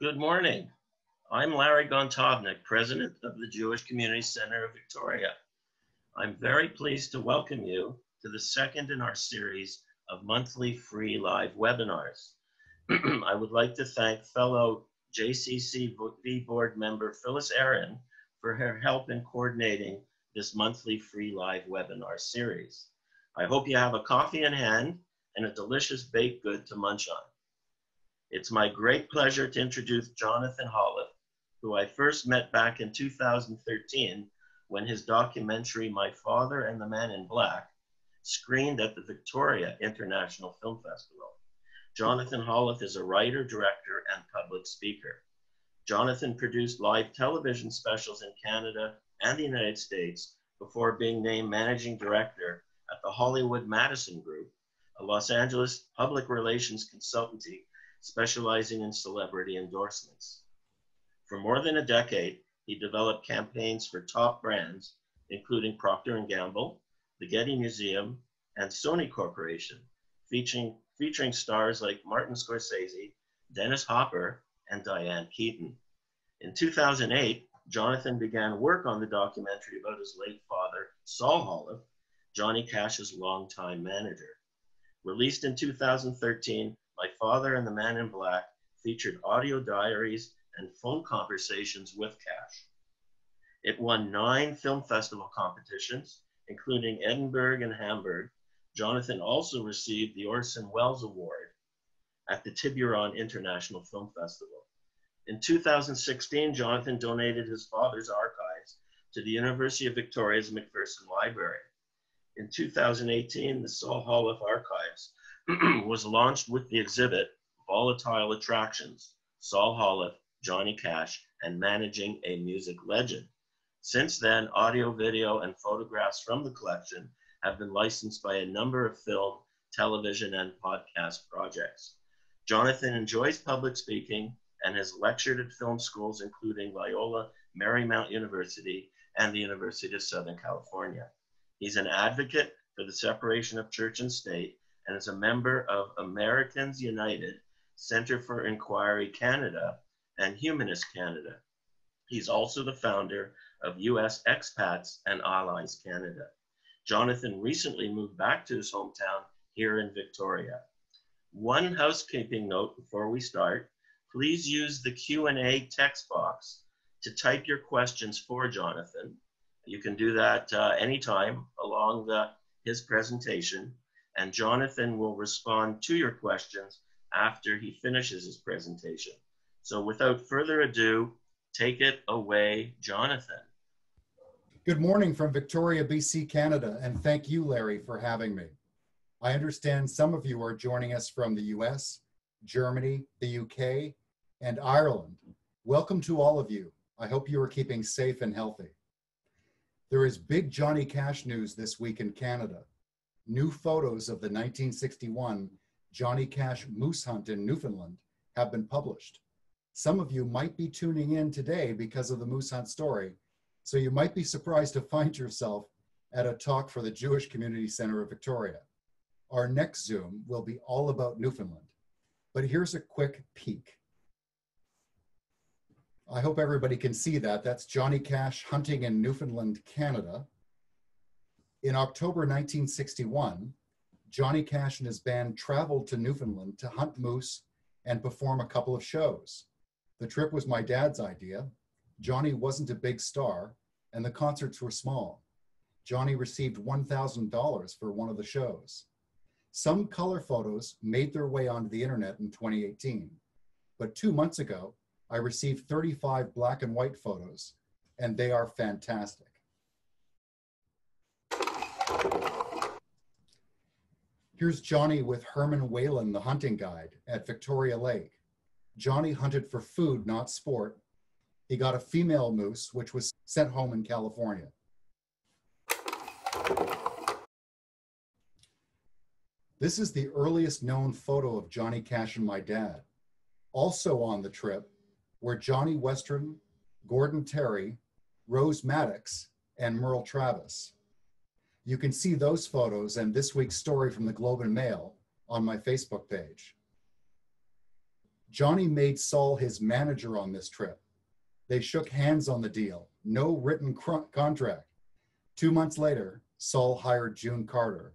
Good morning. I'm Larry Gontovnik, President of the Jewish Community Center of Victoria. I'm very pleased to welcome you to the second in our series of monthly free live webinars. I would like to thank fellow JCCV board member Phyllis Aaron for her help in coordinating this monthly free live webinar series. I hope you have a coffee in hand and a delicious baked good to munch on. It's my great pleasure to introduce Jonathan Holiff, who I first met back in 2013 when his documentary, My Father and the Man in Black, screened at the Victoria International Film Festival. Jonathan Holiff is a writer, director, and public speaker. Jonathan produced live television specials in Canada and the United States before being named managing director at the Hollywood Madison Group, a Los Angeles public relations consultancy specializing in celebrity endorsements. For more than a decade, he developed campaigns for top brands, including Procter & Gamble, the Getty Museum, and Sony Corporation, featuring stars like Martin Scorsese, Dennis Hopper, and Diane Keaton. In 2008, Jonathan began work on the documentary about his late father, Saul Holiff, Johnny Cash's longtime manager. Released in 2013, My Father and the Man in Black featured audio diaries and phone conversations with Cash. It won 9 film festival competitions, including Edinburgh and Hamburg. Jonathan also received the Orson Welles Award at the Tiburon International Film Festival. In 2016, Jonathan donated his father's archives to the University of Victoria's McPherson Library. In 2018, the Saul Holiff Archives was launched with the exhibit Volatile Attractions, Saul Holiff, Johnny Cash, and Managing a Music Legend. Since then, audio, video, and photographs from the collection have been licensed by a number of film, television, and podcast projects. Jonathan enjoys public speaking and has lectured at film schools including Loyola Marymount University and the University of Southern California. He's an advocate for the separation of church and state and is a member of Americans United, Center for Inquiry Canada, and Humanist Canada. He's also the founder of US Expats and Allies Canada. Jonathan recently moved back to his hometown here in Victoria. One housekeeping note before we start, please use the Q&A text box to type your questions for Jonathan. You can do that anytime along his presentation, and Jonathan will respond to your questions after he finishes his presentation. So without further ado, take it away, Jonathan. Good morning from Victoria, BC, Canada, and thank you, Larry, for having me. I understand some of you are joining us from the US, Germany, the UK, and Ireland. Welcome to all of you. I hope you are keeping safe and healthy. There is big Johnny Cash news this week in Canada. New photos of the 1961 Johnny Cash moose hunt in Newfoundland have been published. Some of you might be tuning in today because of the moose hunt story, so you might be surprised to find yourself at a talk for the Jewish Community Center of Victoria. Our next Zoom will be all about Newfoundland, but here's a quick peek. I hope everybody can see that. That's Johnny Cash hunting in Newfoundland, Canada. In October 1961, Johnny Cash and his band traveled to Newfoundland to hunt moose and perform a couple of shows. The trip was my dad's idea. Johnny wasn't a big star, and the concerts were small. Johnny received $1,000 for one of the shows. Some color photos made their way onto the internet in 2018, but 2 months ago, I received 35 black and white photos, and they are fantastic. Here's Johnny with Herman Whalen, the hunting guide, at Victoria Lake. Johnny hunted for food, not sport. He got a female moose, which was sent home in California. This is the earliest known photo of Johnny Cash and my dad. Also on the trip were Johnny Western, Gordon Terry, Rose Maddox, and Merle Travis. You can see those photos and this week's story from the Globe and Mail on my Facebook page. Johnny made Saul his manager on this trip. They shook hands on the deal, no written contract. 2 months later, Saul hired June Carter.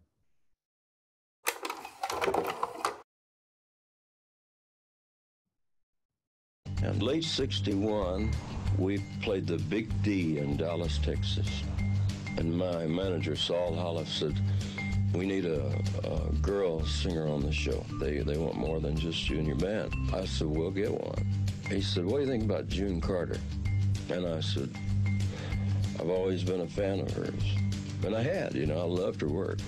In late '61, we played the Big D in Dallas, Texas. And my manager, Saul Holiff, said, "We need a girl singer on the show. They want more than just you and your band." I said, "We'll get one." He said, "What do you think about June Carter?" And I said, "I've always been a fan of hers." And I had, I loved her work.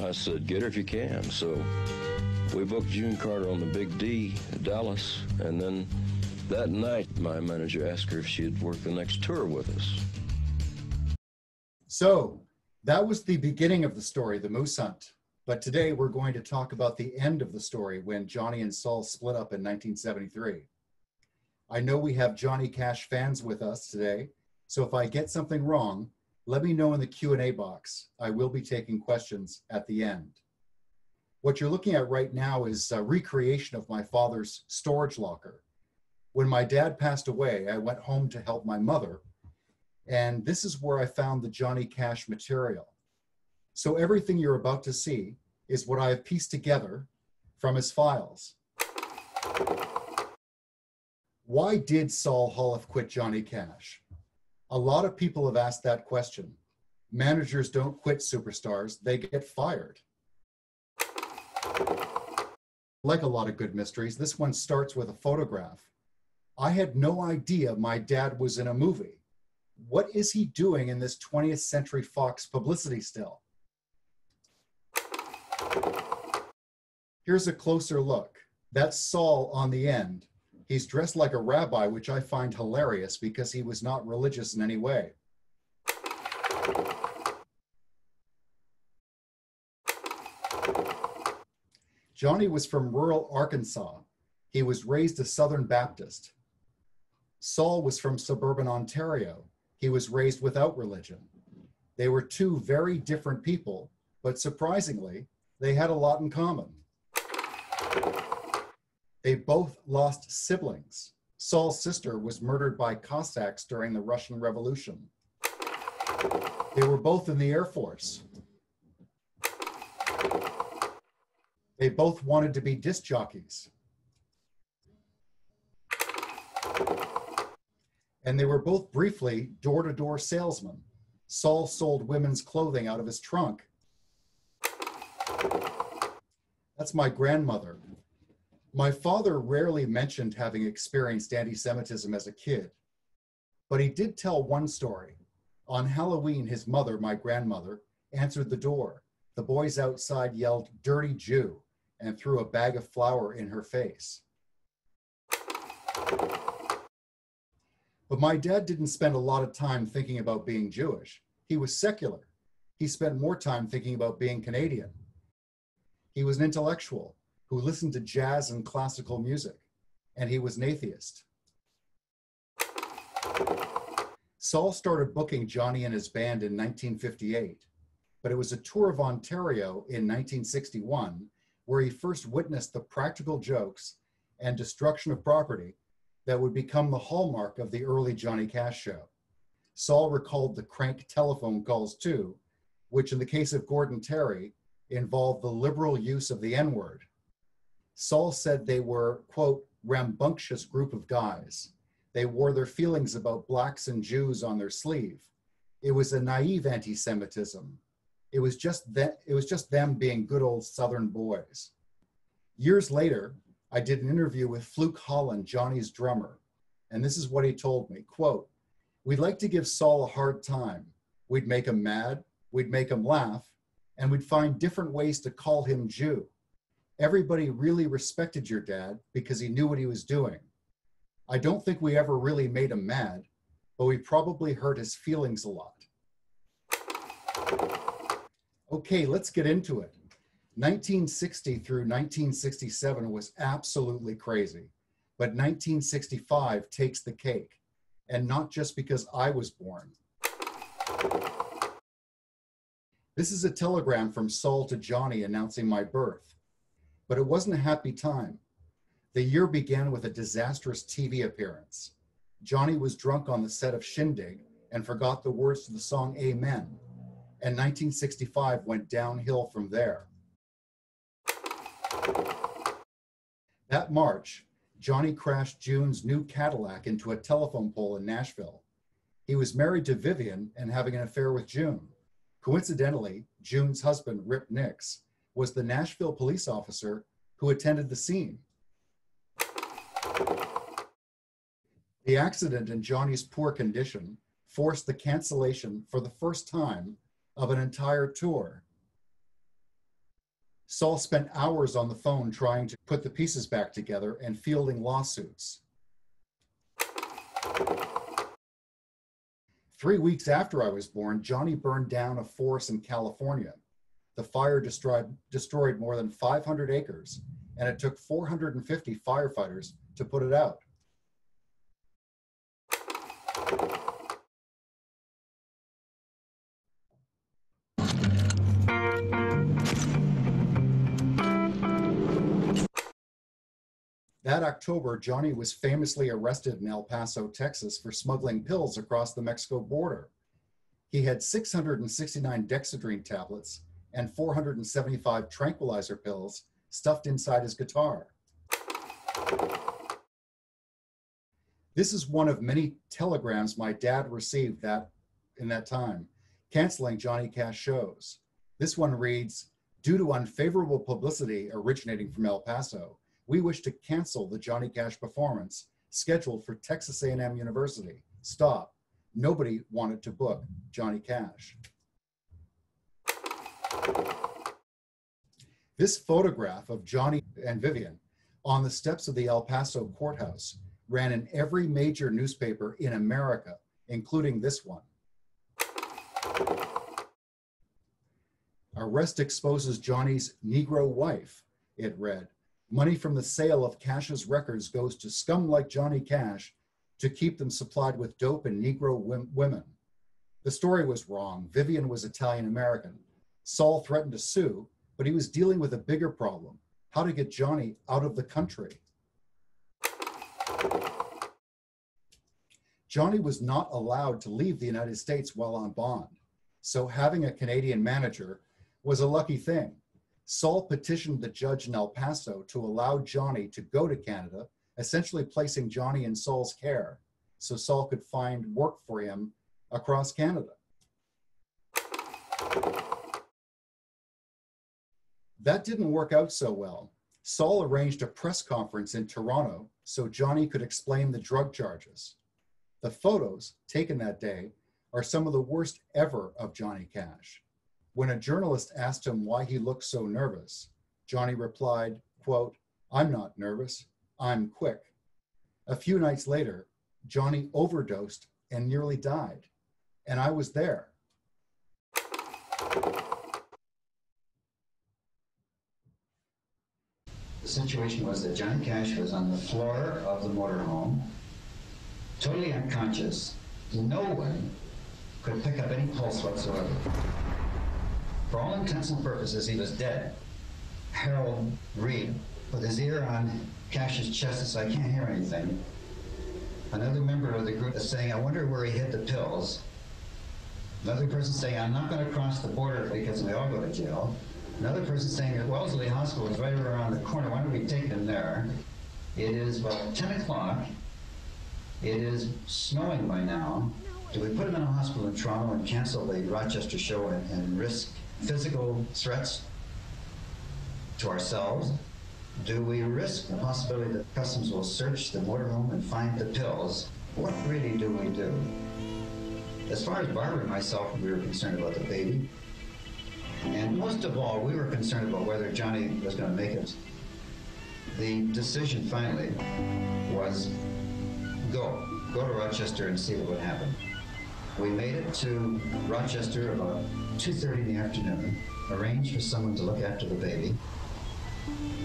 I said, "Get her if you can." So we booked June Carter on the Big D in Dallas, and then that night, my manager asked her if she'd work the next tour with us. So that was the beginning of the story, the moose hunt. But today we're going to talk about the end of the story when Johnny and Saul split up in 1973. I know we have Johnny Cash fans with us today, so if I get something wrong, let me know in the Q&A box. I will be taking questions at the end. What you're looking at right now is a recreation of my father's storage locker. When my dad passed away, I went home to help my mother, and this is where I found the Johnny Cash material. So everything you're about to see is what I have pieced together from his files. Why did Saul Holiff quit Johnny Cash? A lot of people have asked that question. Managers don't quit superstars, they get fired. Like a lot of good mysteries, this one starts with a photograph. I had no idea my dad was in a movie. What is he doing in this 20th Century Fox publicity still? Here's a closer look. That's Saul on the end. He's dressed like a rabbi, which I find hilarious because he was not religious in any way. Johnny was from rural Arkansas. He was raised a Southern Baptist. Saul was from suburban Ontario. He was raised without religion. They were two very different people, but surprisingly, they had a lot in common. They both lost siblings. Saul's sister was murdered by Cossacks during the Russian Revolution. They were both in the Air Force. They both wanted to be disc jockeys. And they were both briefly door-to-door salesmen. Saul sold women's clothing out of his trunk. That's my grandmother. My father rarely mentioned having experienced anti-Semitism as a kid, but he did tell one story. On Halloween, his mother, my grandmother, answered the door. The boys outside yelled, "Dirty Jew," and threw a bag of flour in her face. But my dad didn't spend a lot of time thinking about being Jewish. He was secular. He spent more time thinking about being Canadian. He was an intellectual who listened to jazz and classical music, and he was an atheist. Saul started booking Johnny and his band in 1958, but it was a tour of Ontario in 1961 where he first witnessed the practical jokes and destruction of property that would become the hallmark of the early Johnny Cash show. Saul recalled the crank telephone calls too, which in the case of Gordon Terry, involved the liberal use of the N-word. Saul said they were, quote, rambunctious group of guys. They wore their feelings about blacks and Jews on their sleeve. It was a naive anti-Semitism. It was just them being good old Southern boys. Years later, I did an interview with Fluke Holland, Johnny's drummer, and this is what he told me, quote, "We'd like to give Saul a hard time. We'd make him mad, we'd make him laugh, and we'd find different ways to call him Jew. Everybody really respected your dad because he knew what he was doing. I don't think we ever really made him mad, but we probably hurt his feelings a lot." Okay, let's get into it. 1960 through 1967 was absolutely crazy, but 1965 takes the cake, and not just because I was born. This is a telegram from Saul to Johnny announcing my birth, but it wasn't a happy time. The year began with a disastrous TV appearance. Johnny was drunk on the set of Shindig and forgot the words to the song Amen, and 1965 went downhill from there. That March, Johnny crashed June's new Cadillac into a telephone pole in Nashville. He was married to Vivian and having an affair with June. Coincidentally, June's husband, Rip Nix, was the Nashville police officer who attended the scene. The accident and Johnny's poor condition forced the cancellation for the first time of an entire tour. Saul spent hours on the phone trying to put the pieces back together and fielding lawsuits. 3 weeks after I was born, Johnny burned down a forest in California. The fire destroyed more than 500 acres, and it took 450 firefighters to put it out. That October, Johnny was famously arrested in El Paso, Texas for smuggling pills across the Mexico border. He had 669 dexedrine tablets and 475 tranquilizer pills stuffed inside his guitar. This is one of many telegrams my dad received in that time, canceling Johnny Cash shows. This one reads, "Due to unfavorable publicity originating from El Paso, we wish to cancel the Johnny Cash performance scheduled for Texas A&M University. Stop. Nobody wanted to book Johnny Cash." This photograph of Johnny and Vivian on the steps of the El Paso courthouse ran in every major newspaper in America, including this one. "Arrest exposes Johnny's Negro wife," it read. "Money from the sale of Cash's records goes to scum like Johnny Cash to keep them supplied with dope and Negro women." The story was wrong. Vivian was Italian-American. Saul threatened to sue, but he was dealing with a bigger problem: how to get Johnny out of the country. Johnny was not allowed to leave the United States while on bond, so having a Canadian manager was a lucky thing. Saul petitioned the judge in El Paso to allow Johnny to go to Canada, essentially placing Johnny in Saul's care, so Saul could find work for him across Canada. That didn't work out so well. Saul arranged a press conference in Toronto so Johnny could explain the drug charges. The photos taken that day are some of the worst ever of Johnny Cash. When a journalist asked him why he looked so nervous, Johnny replied, quote, "I'm not nervous, I'm quick." A few nights later, Johnny overdosed and nearly died, and I was there. The situation was that Johnny Cash was on the floor of the motorhome, totally unconscious. No one could pick up any pulse whatsoever. For all intents and purposes, he was dead. Harold Reed, with his ear on Cash's chest, so I can't hear anything. Another member of the group is saying, "I wonder where he hid the pills." Another person saying, "I'm not going to cross the border because we all go to jail." Another person saying that Wellesley Hospital is right around the corner. Why don't we take him there? It is about 10 o'clock. It is snowing by now. Do we put him in a hospital in Toronto and cancel the Rochester show and risk physical threats to ourselves? Do we risk the possibility that customs will search the motorhome and find the pills? What really do we do? As far as Barbara and myself, we were concerned about the baby. And most of all, we were concerned about whether Johnny was going to make it. The decision finally was go to Rochester and see what would happen. We made it to Rochester about 2:30 in the afternoon, arranged for someone to look after the baby.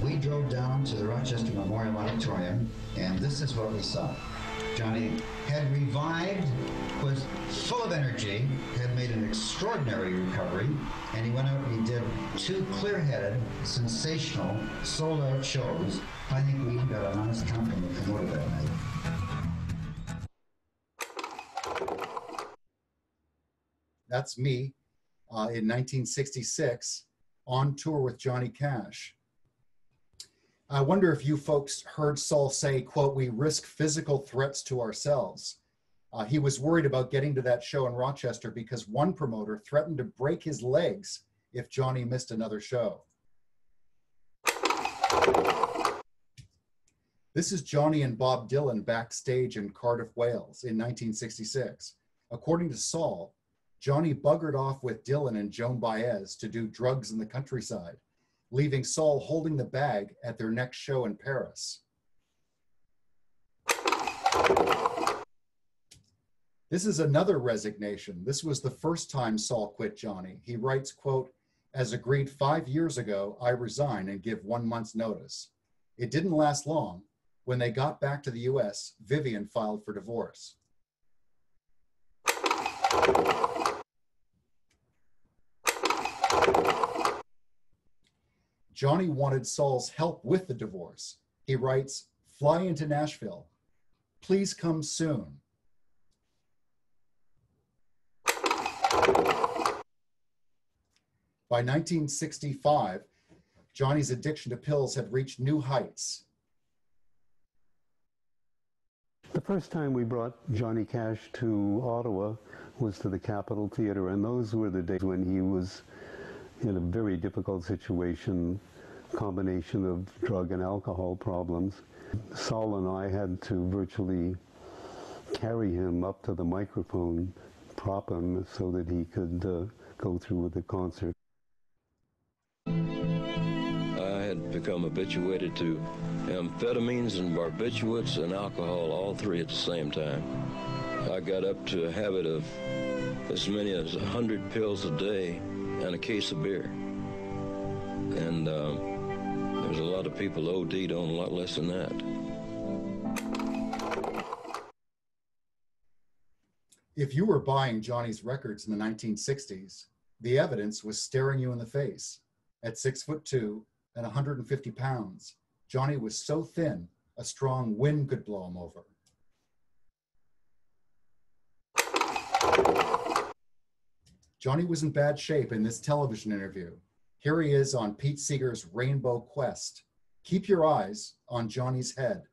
We drove down to the Rochester Memorial Auditorium, and this is what we saw. Johnny had revived, was full of energy, had made an extraordinary recovery, and he went out and he did 2 clear-headed, sensational, sold-out shows. I think we even got an honest compliment promoted that night. That's me in 1966 on tour with Johnny Cash. I wonder if you folks heard Saul say, quote, "We risk physical threats to ourselves." He was worried about getting to that show in Rochester because one promoter threatened to break his legs if Johnny missed another show. This is Johnny and Bob Dylan backstage in Cardiff, Wales in 1966. According to Saul, Johnny buggered off with Dylan and Joan Baez to do drugs in the countryside, leaving Saul holding the bag at their next show in Paris. This is another resignation. This was the first time Saul quit Johnny. He writes, quote, "As agreed 5 years ago, I resign and give 1 month's notice." It didn't last long. When they got back to the US, Vivian filed for divorce. Johnny wanted Saul's help with the divorce. He writes, "Fly into Nashville. Please come soon." By 1965, Johnny's addiction to pills had reached new heights. The first time we brought Johnny Cash to Ottawa was to the Capitol Theatre, and those were the days when he was in a very difficult situation, combination of drug and alcohol problems. Saul and I had to virtually carry him up to the microphone, prop him so that he could go through with the concert. I had become habituated to amphetamines and barbiturates and alcohol, all 3 at the same time. I got up to a habit of as many as 100 pills a day and a case of beer. And there's a lot of people OD'd on a lot less than that. If you were buying Johnny's records in the 1960s, the evidence was staring you in the face. At 6'2" and 150 pounds, Johnny was so thin, a strong wind could blow him over. Johnny was in bad shape in this television interview. Here he is on Pete Seeger's Rainbow Quest. Keep your eyes on Johnny's head.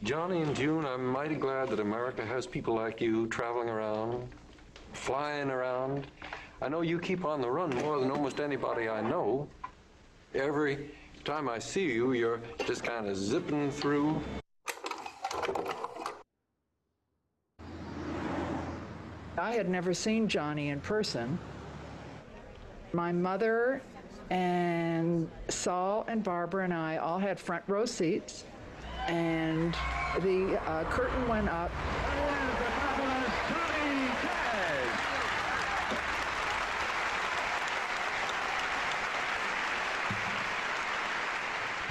Johnny and June, I'm mighty glad that America has people like you traveling around, flying around. I know you keep on the run more than almost anybody I know. Every time I see you, you're just kind of zipping through. I had never seen Johnny in person. My mother and Saul and Barbara and I all had front row seats, and the curtain went up.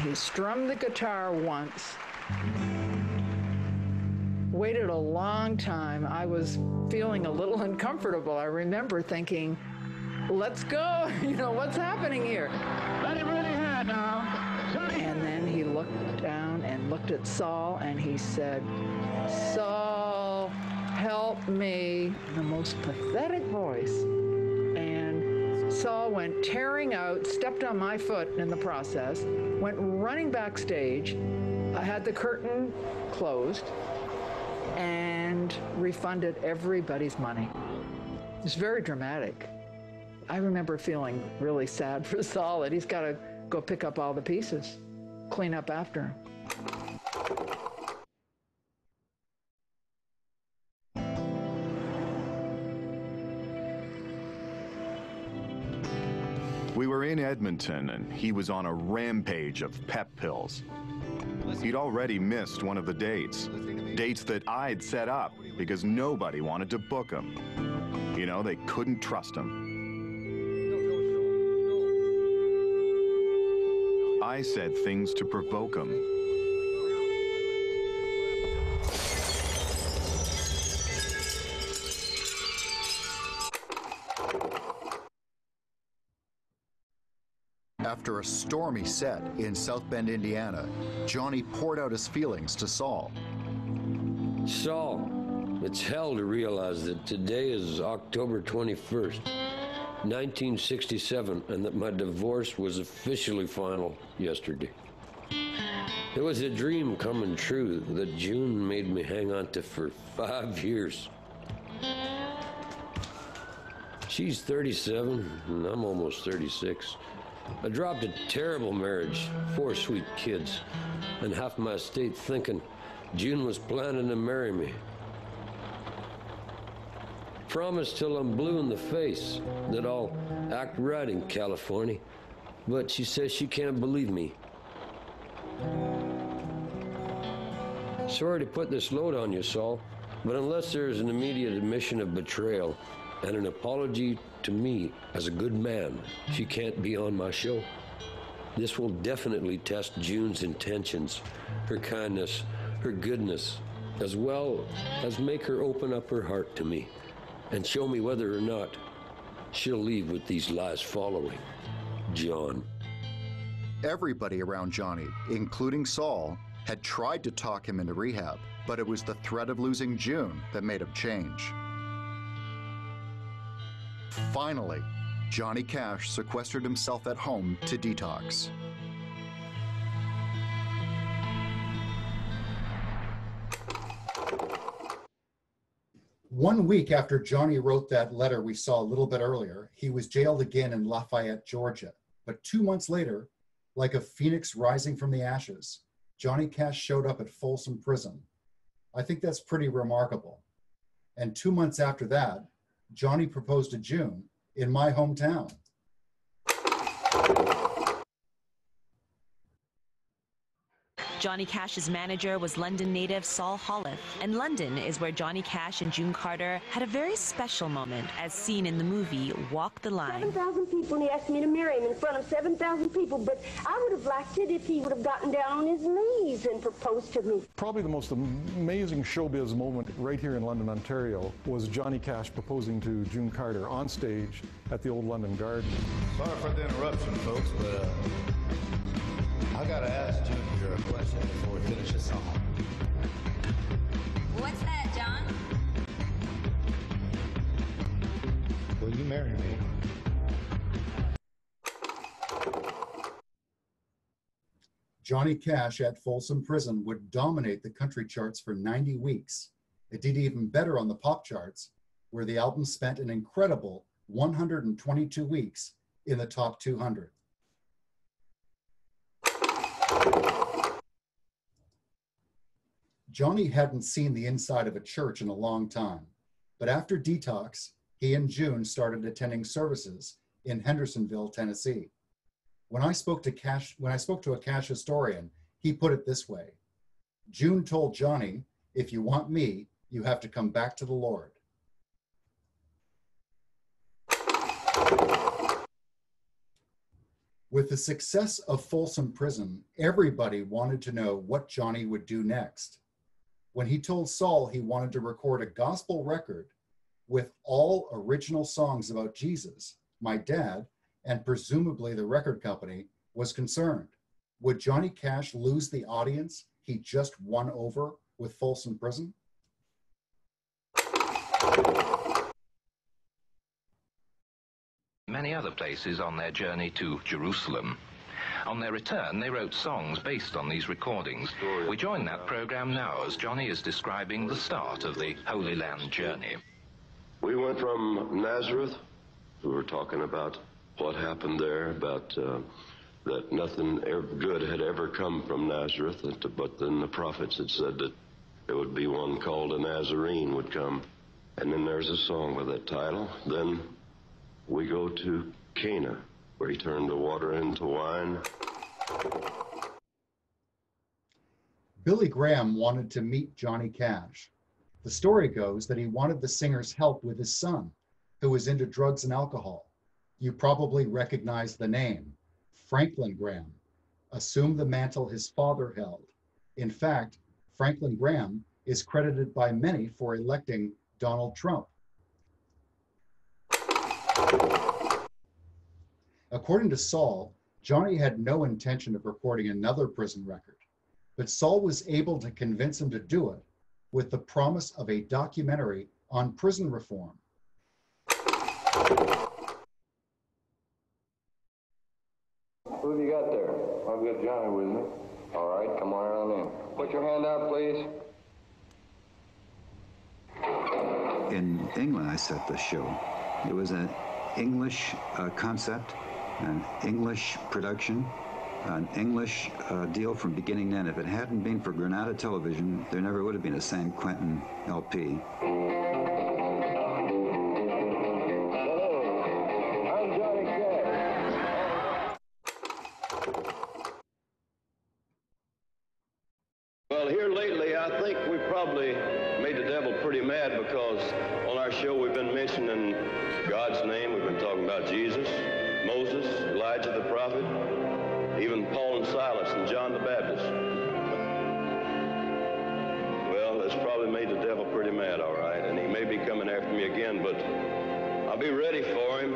He strummed the guitar once, waited a long time. I was feeling a little uncomfortable. I remember thinking, let's go, you know, what's happening here? Let him really hard now. And then he looked down and looked at Saul and he said, "Saul, help me," in the most pathetic voice. And Saul went tearing out, stepped on my foot in the process, went running backstage. I had the curtain closed and refunded everybody's money. It was very dramatic. I remember feeling really sad for Saul that he's got to go pick up all the pieces, clean up after him. We were in Edmonton, and he was on a rampage of pep pills. He'd already missed one of the dates that I'd set up because nobody wanted to book him. You know, they couldn't trust him. I said things to provoke him. After a stormy set in South Bend, Indiana, Johnny poured out his feelings to Saul. Saul, it's hell to realize that today is October 21st, 1967, and that my divorce was officially final yesterday. It was a dream coming true that June made me hang on to for 5 years. She's 37, and I'm almost 36. I dropped a terrible marriage, 4 sweet kids, and half my estate thinking June was planning to marry me. Promise till I'm blue in the face that I'll act right in California, but she says she can't believe me. Sorry to put this load on you, Saul, but unless there is an immediate admission of betrayal and an apology to me as a good man, she can't be on my show. This will definitely test June's intentions, her kindness, her goodness, as well as make her open up her heart to me and show me whether or not she'll leave with these lies following. John. Everybody around Johnny, including Saul, had tried to talk him into rehab, but it was the threat of losing June that made him change. Finally, Johnny Cash sequestered himself at home to detox. One week after Johnny wrote that letter we saw a little bit earlier, he was jailed again in Lafayette, Georgia. But 2 months later, like a phoenix rising from the ashes, Johnny Cash showed up at Folsom Prison. I think that's pretty remarkable. And 2 months after that, Johnny proposed to June in my hometown. Johnny Cash's manager was London native Saul Holiff, and London is where Johnny Cash and June Carter had a very special moment, as seen in the movie Walk the Line. 7,000 people, and he asked me to marry him in front of 7,000 people, but I would have liked it if he would have gotten down on his knees and proposed to me. Probably the most amazing showbiz moment right here in London, Ontario, was Johnny Cash proposing to June Carter on stage at the old London Garden. Sorry for the interruption, folks, but I gotta ask June a question before we finish this song. What's that, John? Will you marry me? Johnny Cash at Folsom Prison would dominate the country charts for 90 weeks. It did even better on the pop charts, where the album spent an incredible 122 weeks in the top 200. Johnny hadn't seen the inside of a church in a long time, but after detox, he and June started attending services in Hendersonville, Tennessee. When I spoke to a Cash historian, he put it this way: June told Johnny, "If you want me, you have to come back to the Lord." With the success of Folsom Prison, everybody wanted to know what Johnny would do next. When he told Saul he wanted to record a gospel record with all original songs about Jesus, my dad, and presumably the record company, was concerned. Would Johnny Cash lose the audience he just won over with Folsom Prison? Many other places on their journey to Jerusalem. On their return, they wrote songs based on these recordings. We join that program now as Johnny is describing the start of the Holy Land journey. We went from Nazareth. We were talking about what happened there, about that nothing good had ever come from Nazareth, but then the prophets had said that there would be one called a Nazarene would come. And then there's a song with that title. Then we go to Cana, where he turned the water into wine. Billy Graham wanted to meet Johnny Cash. The story goes that he wanted the singer's help with his son, who was into drugs and alcohol. You probably recognize the name, Franklin Graham, assumed the mantle his father held. In fact, Franklin Graham is credited by many for electing Donald Trump. According to Saul, Johnny had no intention of recording another prison record, but Saul was able to convince him to do it with the promise of a documentary on prison reform. Who have you got there? I've got Johnny with me. All right, come on around in. Put your hand out, please. In England, I set the show. It was an English concept, an English production, an English deal from beginning to end. If it hadn't been for Granada Television, there never would have been a San Quentin LP. Well, here lately, I think we probably made the devil pretty mad because on our show we've been mentioning God's name. We've been talking about Jesus, Moses, Elijah the prophet, even Paul and Silas and John the Baptist. Well, that's probably made the devil pretty mad, all right, and he may be coming after me again, but I'll be ready for him.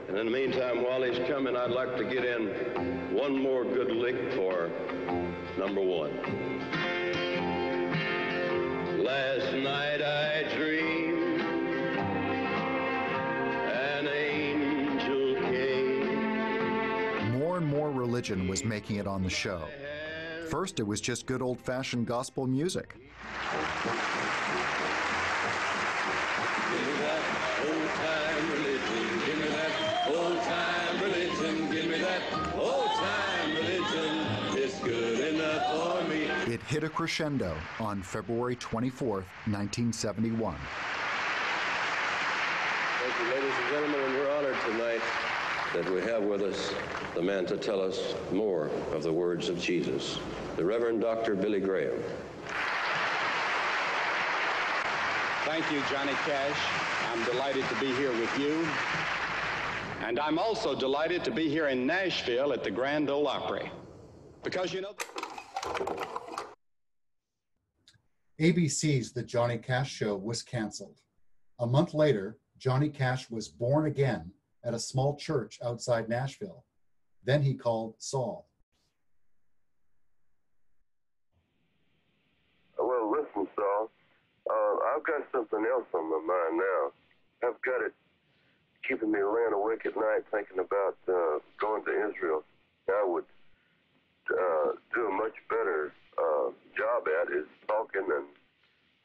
And in the meantime, while he's coming, I'd like to get in one more good lick for number one. Last night I dreamed an angel came. More and more religion was making it on the show. First, it was just good old-fashioned gospel music. It hit a crescendo on February 24th, 1971. Thank you, ladies and gentlemen, and we're honored tonight that we have with us the man to tell us more of the words of Jesus, the Reverend Dr. Billy Graham. Thank you, Johnny Cash. I'm delighted to be here with you. And I'm also delighted to be here in Nashville at the Grand Ole Opry. Because, you know... ABC's The Johnny Cash Show was canceled. A month later, Johnny Cash was born again at a small church outside Nashville. Then he called Saul. Well, listen, Saul, I've got something else on my mind now. I've got it keeping me laying awake at night thinking about going to Israel. I would do a much better job at is talking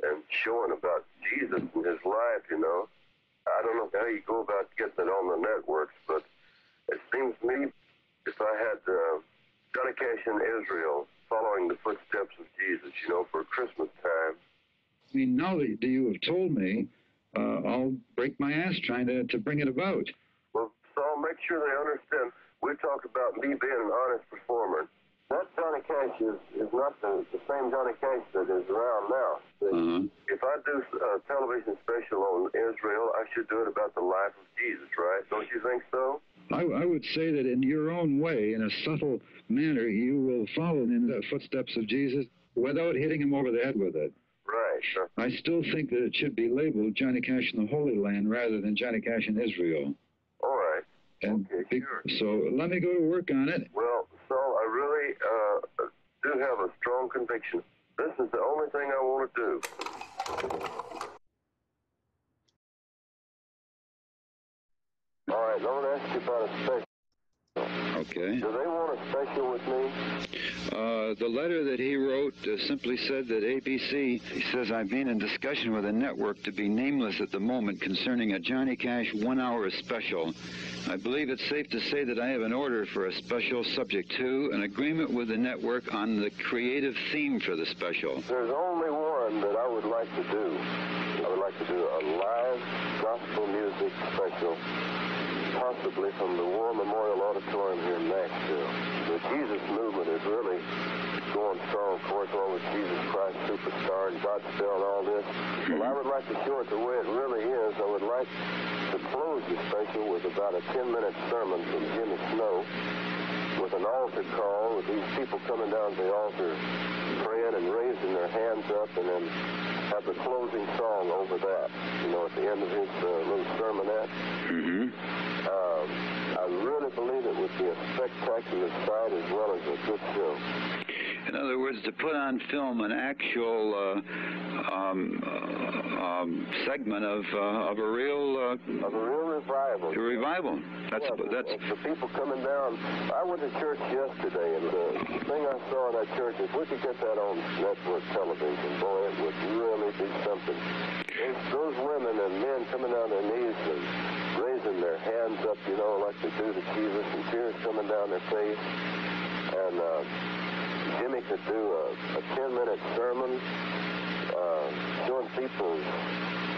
and showing about Jesus and his life, you know. I don't know how you go about getting it on the networks, but it seems to me if I had Johnny Cash in Israel following the footsteps of Jesus, you know, for Christmas time. I mean, now that you have told me, I'll break my ass trying to bring it about. Well, Saul, make sure they understand. We talk about me being an honest performer. That Johnny Cash is not the same Johnny Cash that is around now. If I do a television special on Israel, I should do it about the life of Jesus, right? Don't you think so? I would say that in your own way, in a subtle manner, you will follow in the footsteps of Jesus without hitting him over the head with it. Right, sure. I still think that it should be labeled Johnny Cash in the Holy Land rather than Johnny Cash in Israel. All right. And okay, sure. So let me go to work on it. Well, Saul, I really do have a strong conviction. This is the only thing I want to do. All right, I want to ask you about a special. Okay. Do they want a special with me? The letter that he wrote simply said that ABC, he says, I've been in discussion with a network to be nameless at the moment concerning a Johnny Cash 1 hour special. I believe it's safe to say that I have an order for a special subject to an agreement with the network on the creative theme for the special. There's only one that I would like to do. I would like to do a live gospel music special, possibly from the War Memorial Auditorium here in Nashville. The Jesus movement is really going strong, of course, along with Jesus Christ Superstar and Godspell and all this. Well, I would like to show it the way it really is. I would like to close the special with about a 10-minute sermon from Jimmy Snow. with an altar call, with these people coming down to the altar praying and raising their hands up, and then have the closing song over that, you know, at the end of his little sermonette. I really believe it would be a spectacular sight as well as a good show. In other words, to put on film an actual segment of a real revival. A revival. That's the people coming down. I went to church yesterday, and the thing I saw in that church is, we could get that on network television. Boy, it would really be something. Those women and men coming on their knees and raising their hands up, you know, like they do to Jesus, and tears coming down their face. And Jimmy could do a 10-minute sermon showing people's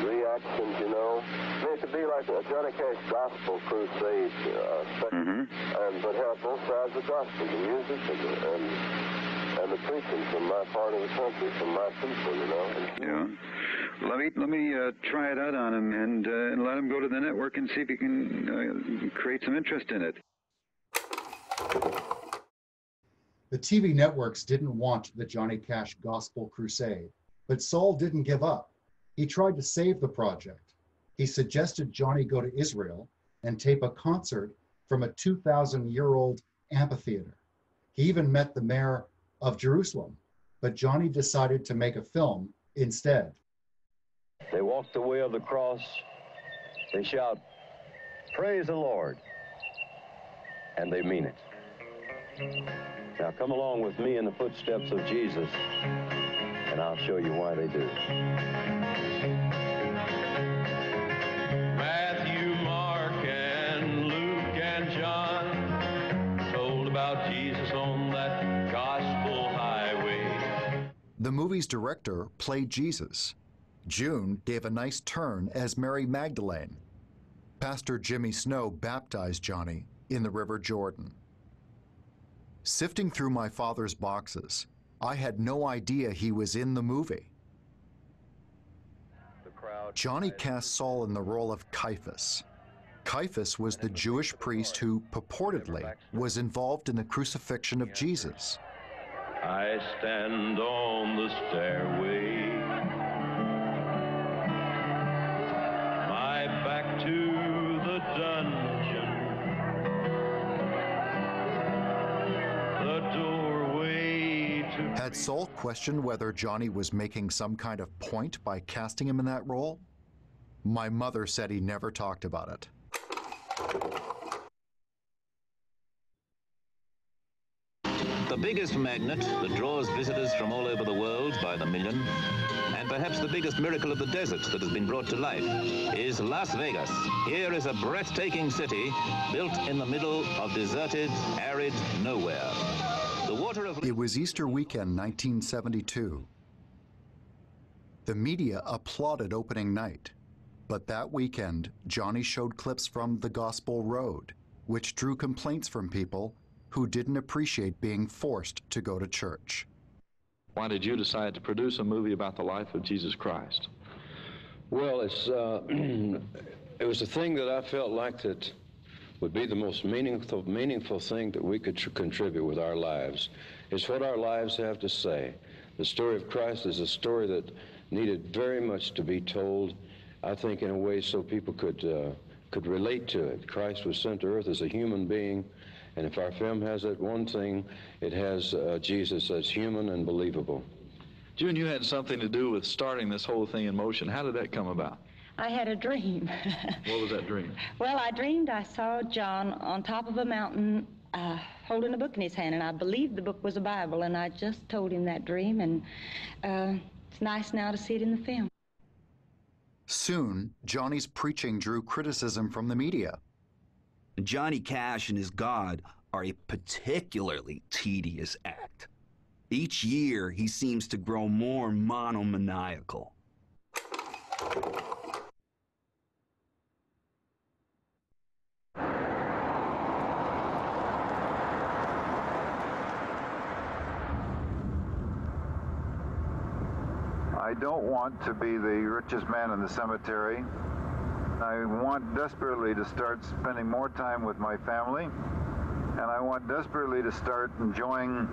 reactions, you know. I mean, it could be like a Johnny Cash gospel crusade, but have both sides of the gospel, the music and the preaching from my part of the country, from my people, you know. Yeah. Let me try it out on him and let him go to the network and see if he can create some interest in it. The TV networks didn't want the Johnny Cash Gospel Crusade, but Saul didn't give up. He tried to save the project. He suggested Johnny go to Israel and tape a concert from a 2,000-year-old amphitheater. He even met the mayor of Jerusalem, but Johnny decided to make a film instead. They walk the way of the cross. They shout, "Praise the Lord," and they mean it. Now come along with me in the footsteps of Jesus, and I'll show you why they do. Matthew, Mark, and Luke, and John told about Jesus on that gospel highway. The movie's director played Jesus. June gave a nice turn as Mary Magdalene. Pastor Jimmy Snow baptized Johnny in the River Jordan. Sifting through my father's boxes, I had no idea he was in the movie. Johnny cast Saul in the role of Caiaphas. Caiaphas was the Jewish priest who, purportedly, was involved in the crucifixion of Jesus. I stand on the stairway, my back to the dungeon, the doorway to... Had Saul questioned whether Johnny was making some kind of point by casting him in that role? My mother said he never talked about it. The biggest magnet that draws visitors from all over the world by the million, and perhaps the biggest miracle of the desert that has been brought to life, is Las Vegas. Here is a breathtaking city built in the middle of deserted, arid nowhere. The water of... It was Easter weekend 1972. The media applauded opening night, but that weekend, Johnny showed clips from The Gospel Road, which drew complaints from people who didn't appreciate being forced to go to church. Why did you decide to produce a movie about the life of Jesus Christ? Well, it was a thing that I felt like that would be the most meaningful thing that we could contribute with our lives. It's what our lives have to say. The story of Christ is a story that needed very much to be told, I think, in a way so people could relate to it. Christ was sent to earth as a human being, and if our film has that one thing, it has Jesus as human and believable. June, you had something to do with starting this whole thing in motion. How did that come about? I had a dream. What was that dream? Well, I dreamed I saw John on top of a mountain holding a book in his hand, and I believed the book was a Bible, and I just told him that dream, and it's nice now to see it in the film. Soon, Johnny's preaching drew criticism from the media. Johnny Cash and his God are a particularly tedious act. Each year, he seems to grow more monomaniacal. I don't want to be the richest man in the cemetery. I want desperately to start spending more time with my family. and I want desperately to start enjoying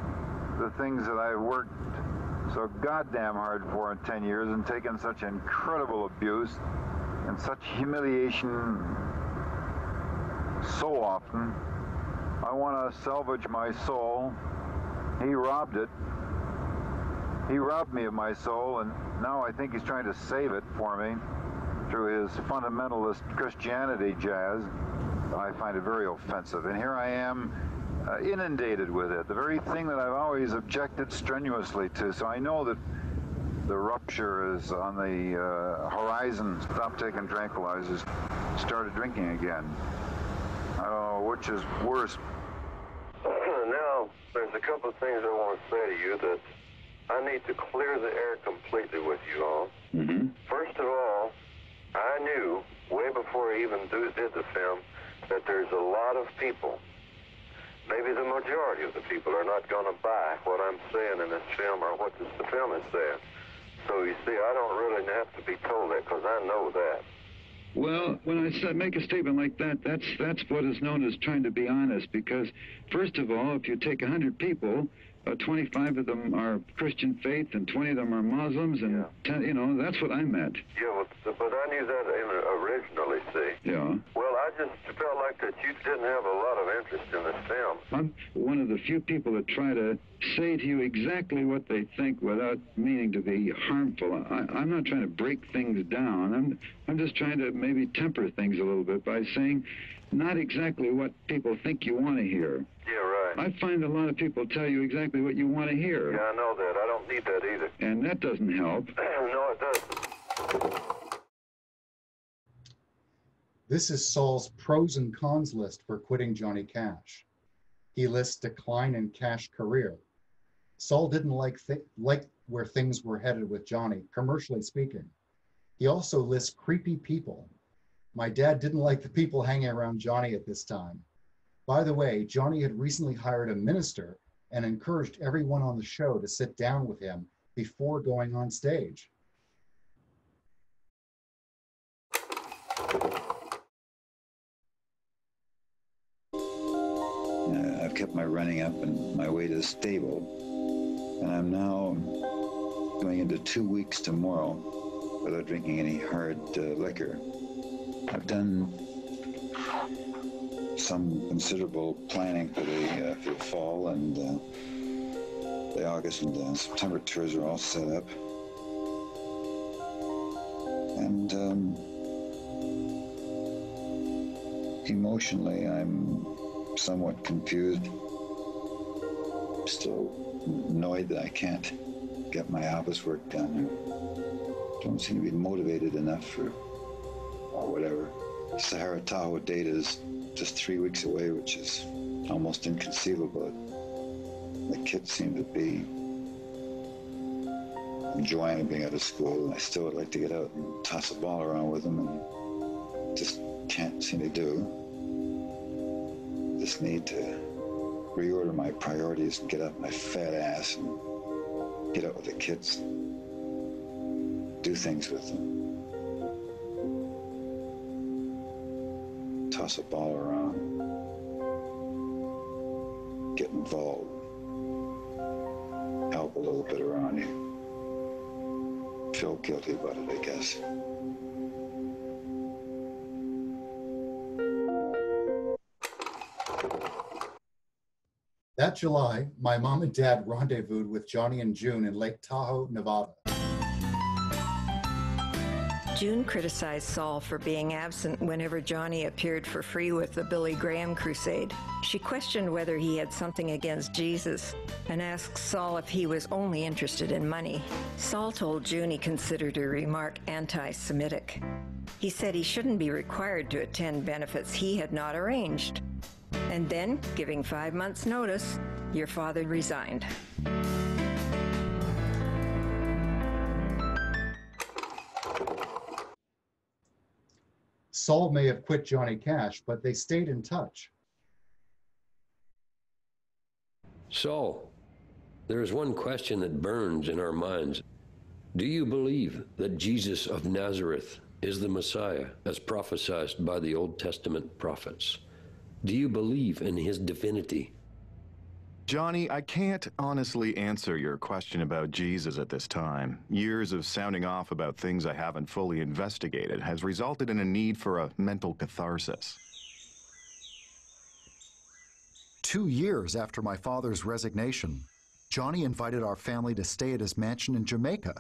the things that I've worked so goddamn hard for in 10 years and taken such incredible abuse and such humiliation so often. I want to salvage my soul. He robbed it. He robbed me of my soul, and now I think he's trying to save it for me through his fundamentalist Christianity jazz. I find it very offensive, and here I am inundated with it, the very thing that I've always objected strenuously to. So I know that the rupture is on the horizon. Stopped taking tranquilizers, started drinking again. I don't know which is worse. Now, there's a couple of things I want to say to you that I need to clear the air completely with you all. First of all, I knew way before I even did the film that there's a lot of people, maybe the majority of the people, are not going to buy what I'm saying in this film or what the film is saying. So you see, I don't really have to be told that because I know that. Well, when I make a statement like that, that's what is known as trying to be honest, because first of all, if you take 100 people, 25 of them are Christian faith and 20 of them are Muslims, and 10, you know, that's what I meant. Yeah, but I knew that originally, see. Yeah. Well, I just felt like that you didn't have a lot of interest in this film. I'm one of the few people that try to say to you exactly what they think without meaning to be harmful. I'm not trying to break things down. I'm just trying to maybe temper things a little bit by saying not exactly what people think you want to hear. Yeah, right. I find a lot of people tell you exactly what you want to hear. Yeah, I know that. I don't need that either. And that doesn't help. No, it doesn't. This is Saul's pros and cons list for quitting Johnny Cash. He lists decline in Cash career. Saul didn't like where things were headed with Johnny, commercially speaking. He also lists creepy people. My dad didn't like the people hanging around Johnny at this time. By the way, Johnny had recently hired a minister and encouraged everyone on the show to sit down with him before going on stage. I've kept my running up and my weight is stable. And I'm now going into 2 weeks tomorrow without drinking any hard liquor. I've done some considerable planning for the fall, and the August and September tours are all set up. And emotionally, I'm somewhat confused. I'm still annoyed that I can't get my office work done. I don't seem to be motivated enough for whatever. The Sahara Tahoe date is just 3 weeks away, which is almost inconceivable. The kids seem to be enjoying being out of school, and I still would like to get out and toss a ball around with them, and just can't seem to do. Just need to reorder my priorities and get up my fat ass and get out with the kids, do things with them. Toss a ball around, get involved, help a little bit around you. Feel guilty about it, I guess. That July, my mom and dad rendezvoused with Johnny and June in Lake Tahoe, Nevada. June criticized Saul for being absent whenever Johnny appeared for free with the Billy Graham crusade. She questioned whether he had something against Jesus and asked Saul if he was only interested in money. Saul told June he considered her remark anti-Semitic. He said he shouldn't be required to attend benefits he had not arranged. And then, giving 5 months' notice, your father resigned. Saul may have quit Johnny Cash, but they stayed in touch. Saul, there is one question that burns in our minds. Do you believe that Jesus of Nazareth is the Messiah as prophesied by the Old Testament prophets? Do you believe in his divinity? Johnny, I can't honestly answer your question about Jesus at this time. Years of sounding off about things I haven't fully investigated has resulted in a need for a mental catharsis. 2 years after my father's resignation, Johnny invited our family to stay at his mansion in Jamaica.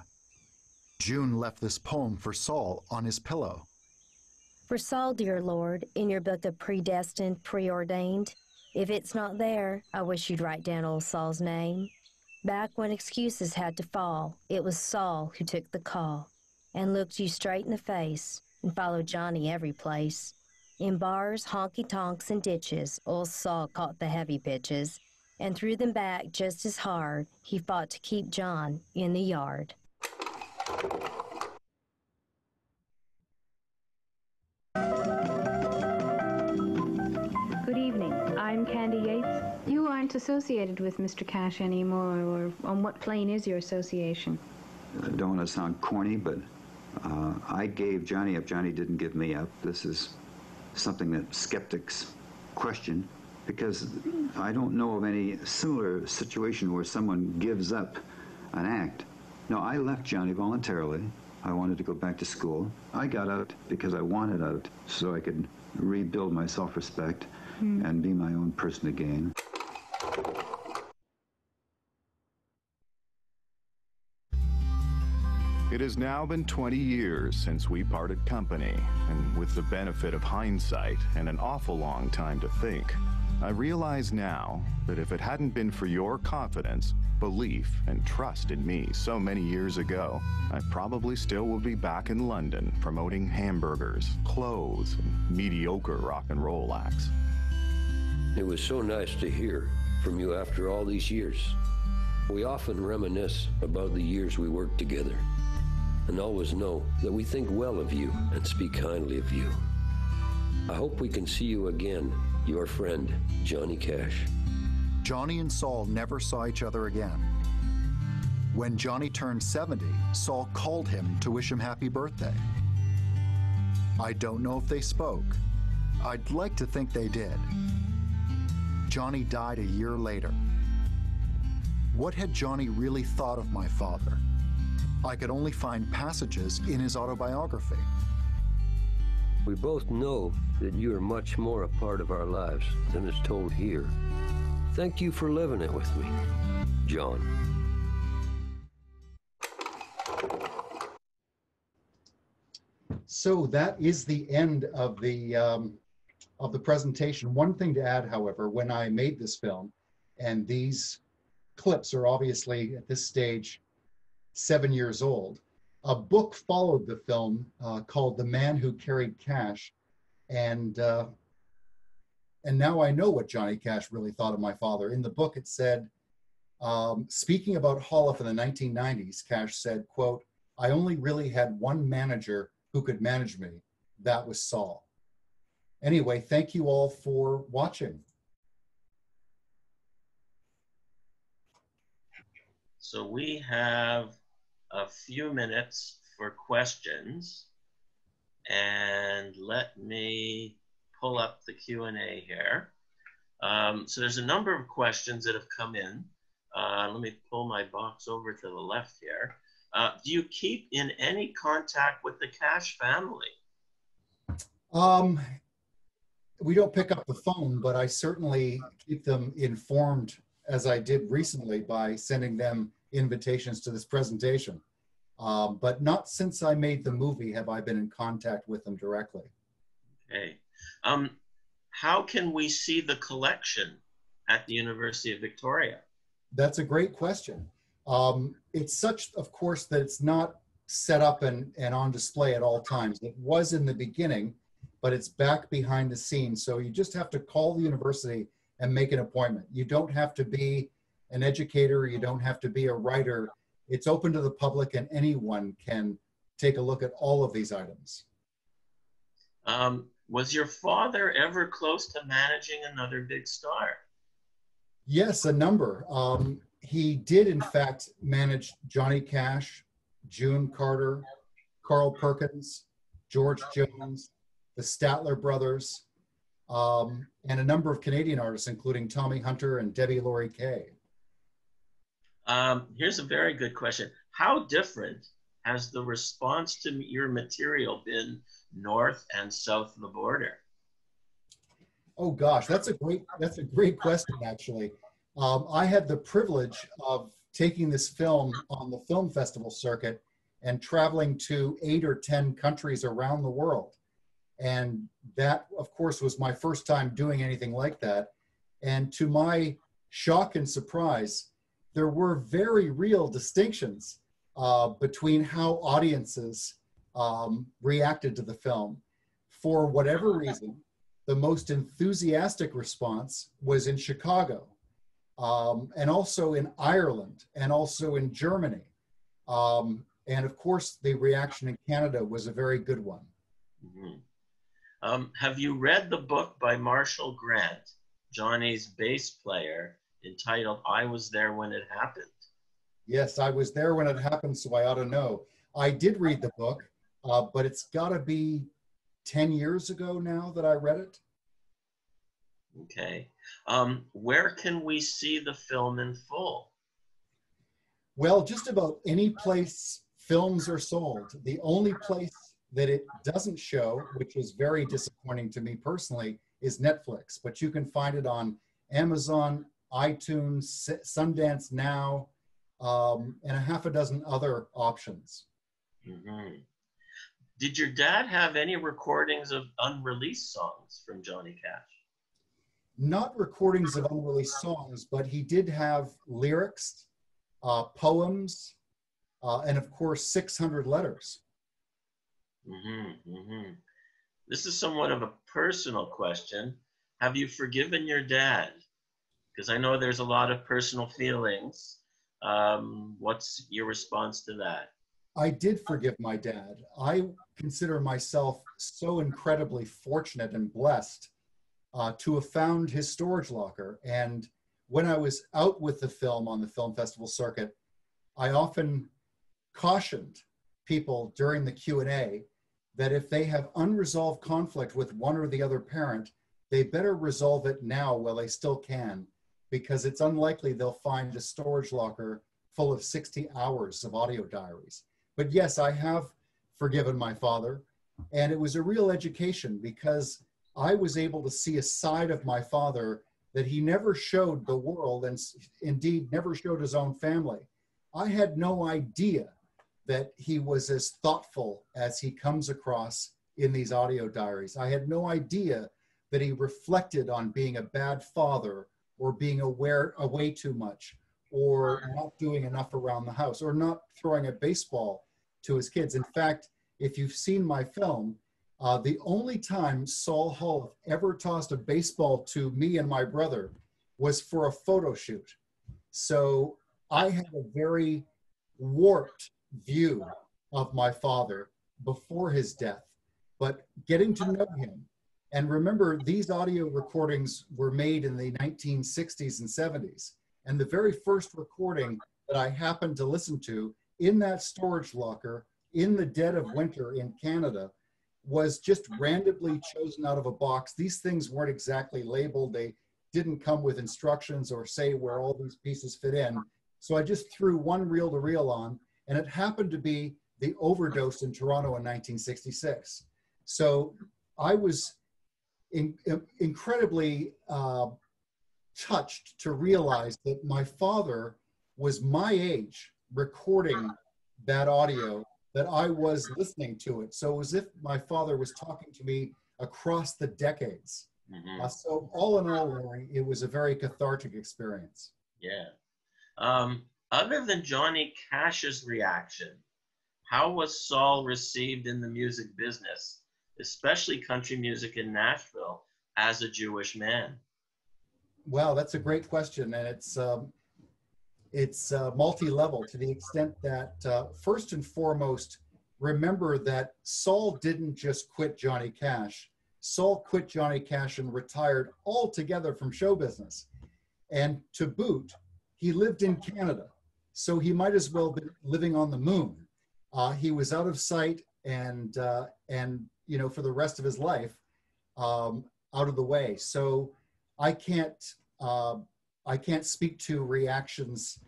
June left this poem for Saul on his pillow. For Saul, dear Lord, in your book of predestined, preordained, if it's not there, I wish you'd write down old Saul's name. Back when excuses had to fall, it was Saul who took the call and looked you straight in the face and followed Johnny every place. In bars, honky-tonks, and ditches, old Saul caught the heavy pitches and threw them back just as hard. He fought to keep John in the yard. Good evening. I'm Candy Yates. You aren't associated with Mr. Cash anymore, or on what plane is your association? I don't want to sound corny, but I gave Johnny up. Johnny didn't give me up. This is something that skeptics question, because I don't know of any similar situation where someone gives up an act. No, I left Johnny voluntarily. I wanted to go back to school. I got out because I wanted out, so I could rebuild my self-respect and be my own person again. It has now been 20 years since we parted company, and with the benefit of hindsight and an awful long time to think, I realize now that if it hadn't been for your confidence, belief, and trust in me so many years ago, I probably still would be back in London promoting hamburgers, clothes, and mediocre rock and roll acts. It was so nice to hear from you after all these years. We often reminisce about the years we worked together, and always know that we think well of you and speak kindly of you. I hope we can see you again, your friend, Johnny Cash. Johnny and Saul never saw each other again. When Johnny turned 70, Saul called him to wish him happy birthday. I don't know if they spoke. I'd like to think they did. Johnny died a year later. What had Johnny really thought of my father? I could only find passages in his autobiography. We both know that you are much more a part of our lives than is told here. Thank you for living it with me, John. So that is the end of the presentation. One thing to add, however, when I made this film, and these clips are obviously at this stage 7 years old, a book followed the film called The Man Who Carried Cash, and now I know what Johnny Cash really thought of my father. In the book it said, speaking about Holiff in the 1990s, Cash said, quote, "I only really had one manager who could manage me. That was Saul." Anyway, thank you all for watching. So we have a few minutes for questions, and let me pull up the Q&A here. So there's a number of questions that have come in. Let me pull my box over to the left here. Do you keep in any contact with the Cash family? We don't pick up the phone, but I certainly keep them informed, as I did recently by sending them invitations to this presentation. But not since I made the movie have I been in contact with them directly. Okay. How can we see the collection at the University of Victoria? That's a great question. It's such, of course, that it's not set up and on display at all times. It was in the beginning, but it's back behind the scenes. So you just have to call the university and make an appointment. You don't have to be an educator. You don't have to be a writer. It's open to the public, and anyone can take a look at all of these items. Was your father ever close to managing another big star? Yes, a number. He did, in fact, manage Johnny Cash, June Carter, Carl Perkins, George Jones, the Statler brothers. and a number of Canadian artists, including Tommy Hunter and Debbie Laurie Kay. Here's a very good question. How different has the response to your material been north and south of the border? Oh gosh, that's a great question, actually. I had the privilege of taking this film on the film festival circuit and traveling to 8 or 10 countries around the world. And that, of course, was my first time doing anything like that. And to my shock and surprise, there were very real distinctions between how audiences reacted to the film. For whatever reason, the most enthusiastic response was in Chicago, and also in Ireland, and also in Germany. And of course, the reaction in Canada was a very good one. Mm-hmm. Have you read the book by Marshall Grant, Johnny's bass player, entitled I Was There When It Happened? Yes, I was there when it happened, so I ought to know. I did read the book, but it's got to be 10 years ago now that I read it. Okay. Where can we see the film in full? Well, just about any place films are sold. The only place that it doesn't show, which is very disappointing to me personally, is Netflix. But you can find it on Amazon, iTunes, Sundance Now, and a half a dozen other options. Mm-hmm. Did your dad have any recordings of unreleased songs from Johnny Cash? Not recordings of unreleased songs, but he did have lyrics, poems, and of course, 600 letters. Mm-hmm, mm-hmm. This is somewhat of a personal question. Have you forgiven your dad? Because I know there's a lot of personal feelings. What's your response to that? I did forgive my dad. I consider myself so incredibly fortunate and blessed to have found his storage locker. And when I was out with the film on the film festival circuit, I often cautioned people during the Q&A that if they have unresolved conflict with one or the other parent, they better resolve it now while they still can, because it's unlikely they'll find a storage locker full of 60 hours of audio diaries. But yes, I have forgiven my father, and it was a real education because I was able to see a side of my father that he never showed the world, and indeed never showed his own family. I had no idea that he was as thoughtful as he comes across in these audio diaries. I had no idea that he reflected on being a bad father, or being away too much, or not doing enough around the house, or not throwing a baseball to his kids. In fact, if you've seen my film, the only time Saul Holiff ever tossed a baseball to me and my brother was for a photo shoot. So I had a very warped view of my father before his death, but getting to know him. And remember, these audio recordings were made in the 1960s and 70s. And the very first recording that I happened to listen to in that storage locker in the dead of winter in Canada was just randomly chosen out of a box. These things weren't exactly labeled. They didn't come with instructions or say where all these pieces fit in. So I just threw one reel-to-reel on, and it happened to be the overdose in Toronto in 1966. So I was incredibly touched to realize that my father was my age recording that audio, that I was listening to it. So it was as if my father was talking to me across the decades. Mm-hmm. So all in all, Larry, it was a very cathartic experience. Yeah. Other than Johnny Cash's reaction, how was Saul received in the music business, especially country music in Nashville, as a Jewish man? Wow, that's a great question, and it's multi-level to the extent that first and foremost, remember that Saul didn't just quit Johnny Cash. Saul quit Johnny Cash and retired altogether from show business. And to boot, he lived in Canada, so he might as well be living on the moon. He was out of sight and you know, for the rest of his life. out of the way. So I can't speak to reactions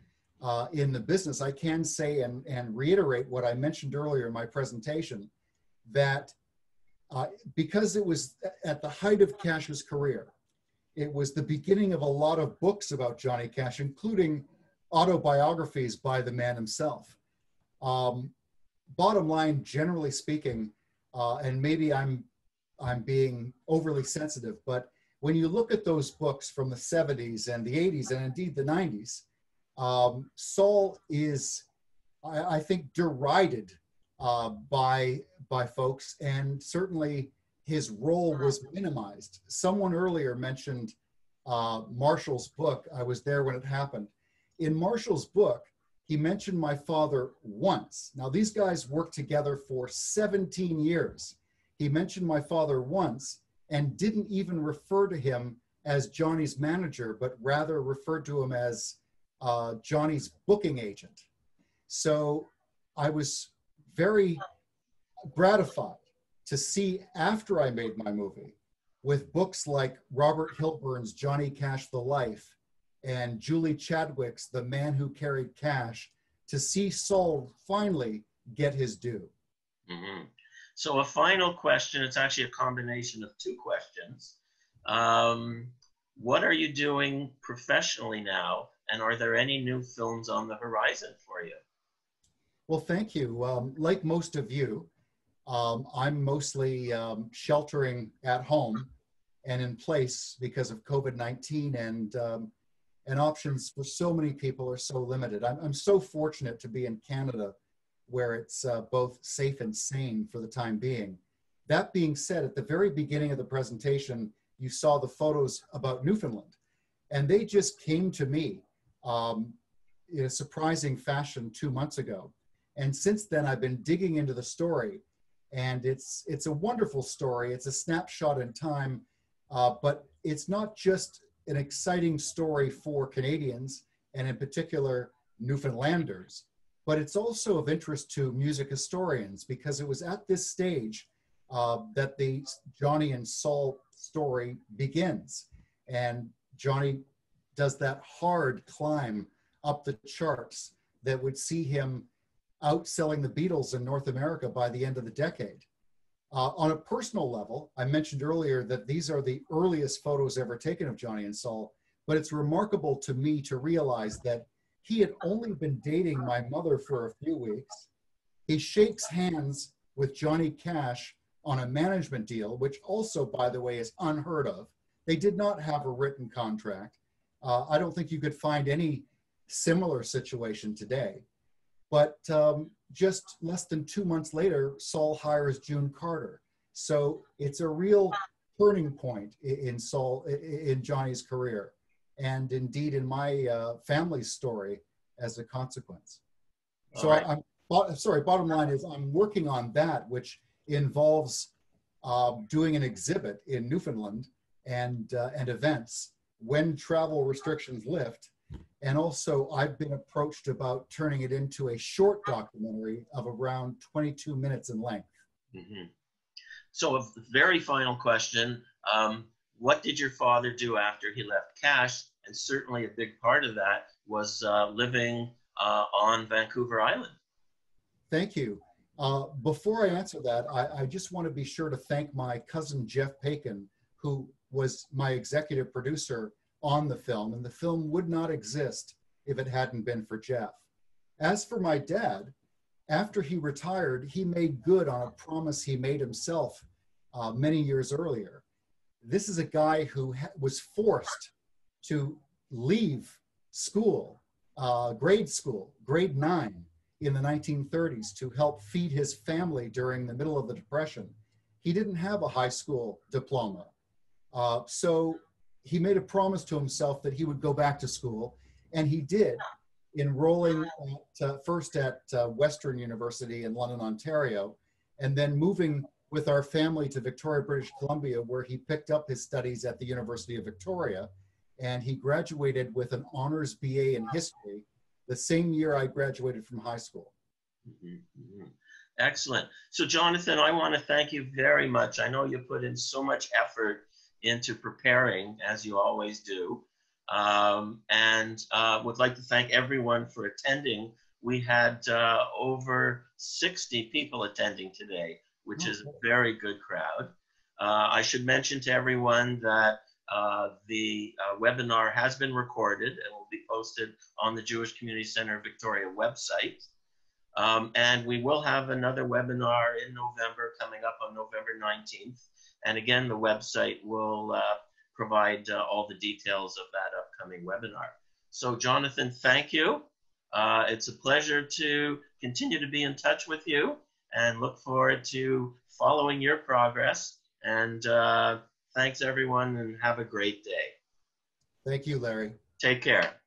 in the business. I can say and reiterate what I mentioned earlier in my presentation, that because it was at the height of Cash's career, it was the beginning of a lot of books about Johnny Cash, including autobiographies by the man himself. Bottom line, generally speaking, and maybe I'm being overly sensitive, but when you look at those books from the 70s and the 80s and indeed the 90s, Saul is, I think, derided by folks, and certainly his role was minimized. Someone earlier mentioned Marshall's book. I was there when it happened. In Marshall's book, he mentioned my father once. Now, these guys worked together for 17 years. He mentioned my father once and didn't even refer to him as Johnny's manager, but rather referred to him as Johnny's booking agent. So I was very gratified to see, after I made my movie, with books like Robert Hilburn's Johnny Cash, The Life, and Julie Chadwick's The Man Who Carried Cash, to see Saul finally get his due. Mm-hmm. So a final question, it's actually a combination of two questions. What are you doing professionally now, and are there any new films on the horizon for you? Well, thank you. Like most of you, I'm mostly sheltering at home and in place because of COVID-19, and options for so many people are so limited. I'm so fortunate to be in Canada, where it's both safe and sane for the time being. That being said, at the very beginning of the presentation, you saw the photos about Newfoundland, and they just came to me in a surprising fashion 2 months ago. And since then, I've been digging into the story, and it's a wonderful story. It's a snapshot in time, but it's not just an exciting story for Canadians, and in particular, Newfoundlanders, but it's also of interest to music historians, because it was at this stage that the Johnny and Saul story begins. And Johnny does that hard climb up the charts that would see him outselling the Beatles in North America by the end of the decade. On a personal level, I mentioned earlier that these are the earliest photos ever taken of Johnny and Saul, but it's remarkable to me to realize that he had only been dating my mother for a few weeks. He shakes hands with Johnny Cash on a management deal, which also, by the way, is unheard of. They did not have a written contract. I don't think you could find any similar situation today. But just less than 2 months later, Saul hires June Carter. So it's a real turning point in Johnny's career, and indeed in my family's story as a consequence. So right. Bottom line is I'm working on that, which involves doing an exhibit in Newfoundland and events when travel restrictions lift. And also, I've been approached about turning it into a short documentary of around 22 minutes in length. Mm-hmm. So a very final question, what did your father do after he left Cash? And certainly a big part of that was living on Vancouver Island. Thank you. Before I answer that, I just want to be sure to thank my cousin Jeff Paikin, who was my executive producer on the film, and the film would not exist if it hadn't been for Jeff. As for my dad, after he retired, he made good on a promise he made himself many years earlier. This is a guy who was forced to leave school, grade 9 in the 1930s, to help feed his family during the middle of the Depression. He didn't have a high school diploma. So he made a promise to himself that he would go back to school, and he did, enrolling first at Western University in London, Ontario, and then moving with our family to Victoria, British Columbia, where he picked up his studies at the University of Victoria, and he graduated with an honors BA in history the same year I graduated from high school. Mm-hmm. Mm-hmm. Excellent. So Jonathan, I want to thank you very much. I know you put in so much effort into preparing, as you always do. And would like to thank everyone for attending. We had over 60 people attending today, which is a very good crowd. I should mention to everyone that the webinar has been recorded and will be posted on the Jewish Community Center Victoria website. And we will have another webinar in November, coming up on November 19th. And again, the website will provide all the details of that upcoming webinar. So Jonathan, thank you. It's a pleasure to continue to be in touch with you and look forward to following your progress. And thanks everyone, and have a great day. Thank you, Larry. Take care.